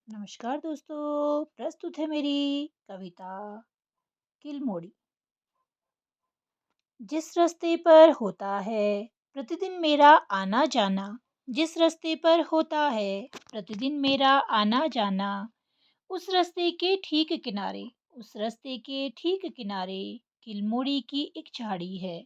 नमस्कार दोस्तों, प्रस्तुत है मेरी कविता किलमोड़ी। जिस रास्ते पर होता है प्रतिदिन मेरा आना जाना, जिस रास्ते पर होता है प्रतिदिन मेरा आना जाना, उस रास्ते के ठीक किनारे, उस रास्ते के ठीक किनारे किलमोड़ी की एक झाड़ी है।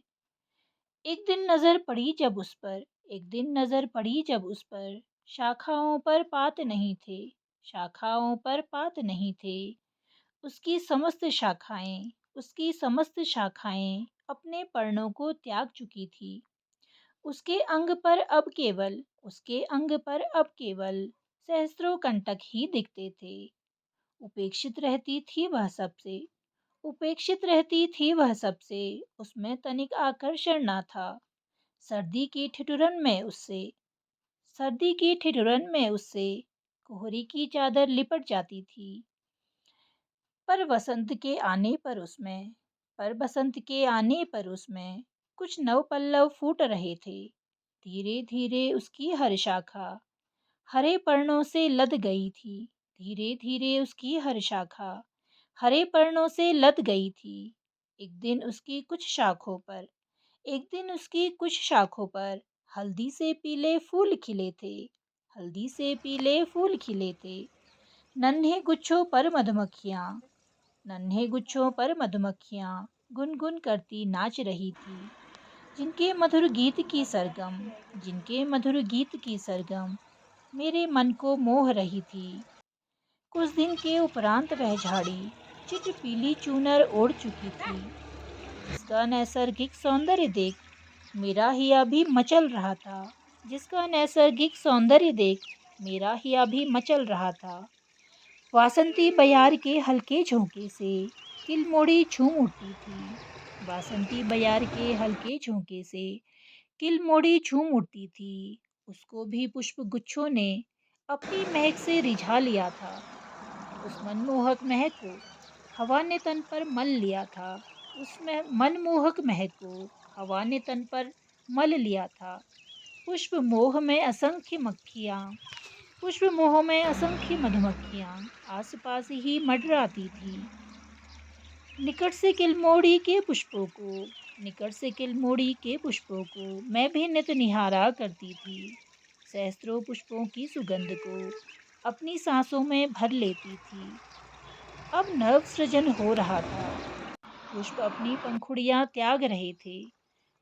एक दिन नजर पड़ी जब उस पर, एक दिन नजर पड़ी जब उस पर, शाखाओं पर पात नहीं थे, शाखाओं पर पात नहीं थे। उसकी समस्त शाखाएं, उसकी समस्त शाखाएं अपने पर्णों को त्याग चुकी थी। उसके अंग पर अब केवल, उसके अंग पर अब केवल सहस्त्रों कंटक ही दिखते थे। उपेक्षित रहती थी वह सबसे, उपेक्षित रहती थी वह सबसे, उसमें तनिक आकर्षण ना था। सर्दी की ठिठुरन में उससे, सर्दी की ठिठुरन में उससे कोहरे की चादर लिपट जाती थी। पर बसंत के आने पर उसमें, पर बसंत के आने पर उसमें कुछ नव पल्लव फूट रहे थे। धीरे धीरे उसकी हर शाखा हरे पर्णों से लद गई थी, धीरे धीरे उसकी हर शाखा हरे पर्णों से लद गई थी। एक दिन उसकी कुछ शाखों पर, एक दिन उसकी कुछ शाखों पर हल्दी से पीले फूल खिले थे, हल्दी से पीले फूल खिले थे। नन्हे गुच्छों पर मधुमक्खियाँ, नन्हे गुच्छों पर मधुमक्खियाँ गुनगुन करती नाच रही थी। जिनके मधुर गीत की सरगम, जिनके मधुर गीत की सरगम मेरे मन को मोह रही थी। कुछ दिन के उपरांत वह झाड़ी चिट पीली चूनर ओढ़ चुकी थी। जिसका नैसर्गिक सौंदर्य देख मेरा हिया भी मचल रहा था, जिसका नैसर्गिक सौंदर्य देख मेरा हिया भी मचल रहा था। वासंती बयार के हल्के झोंके से किलमोड़ी झूम उठती थी, वासंती बयार के हल्के झोंके से किलमोड़ी झूम उठती थी। उसको भी पुष्प गुच्छों ने अपनी महक से रिझा लिया था। उस मनमोहक महक को हवा ने तन पर मल लिया था, उसमें मनमोहक महक को हवा ने तन पर मल लिया था। पुष्प मोह में असंख्य मक्खियाँ, पुष्प मोह में असंख्य मधुमक्खियाँ आसपास ही मंडराती थी। निकट से किलमोड़ी के पुष्पों को, निकट से किलमोड़ी के पुष्पों को मैं भी नित निहारा करती थी। सहस्त्रों पुष्पों की सुगंध को अपनी सांसों में भर लेती थी। अब नव सृजन हो रहा था, पुष्प अपनी पंखुड़ियां त्याग रहे थे।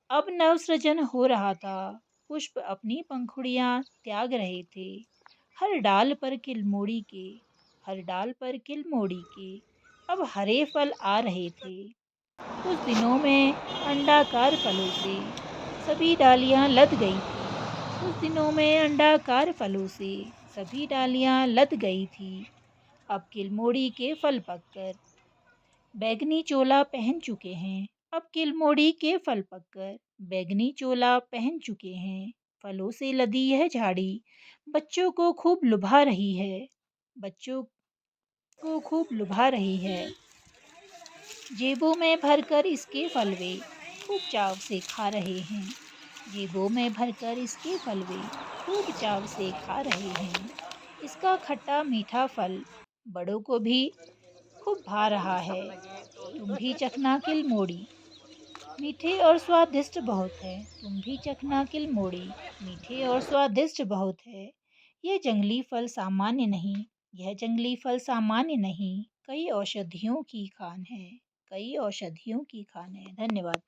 अब नव सृजन हो रहा था, पुष्प अपनी पंखुड़ियां त्याग रहे थे। हर डाल पर किलमोड़ी के, हर डाल पर किलमोड़ी के अब हरे फल आ रहे थे। कुछ दिनों में अंडाकार फलों से सभी डालियां लद गई थी, कुछ दिनों में अंडाकार फलों से सभी डालियां लद गई थी। अब किलमोड़ी के फल पककर बैगनी चोला पहन चुके हैं, अब किलमोड़ी के फल पककर बैगनी चोला पहन चुके हैं। फलों से लदी यह झाड़ी बच्चों को खूब लुभा रही है, बच्चों को खूब लुभा रही है। जेबों में भरकर इसके फल वे खूब चाव से खा रहे हैं, जेबों में भरकर इसके फल वे खूब चाव से खा रहे हैं। इसका खट्टा मीठा फल बड़ों को भी खूब भा रहा है। तुम भी चखना किलमोड़ी, मीठे और स्वादिष्ट बहुत है। तुम भी चखना किलमोड़ी, मीठे और स्वादिष्ट बहुत है। यह जंगली फल सामान्य नहीं, यह जंगली फल सामान्य नहीं, कई औषधियों की खान है, कई औषधियों की खान है। धन्यवाद।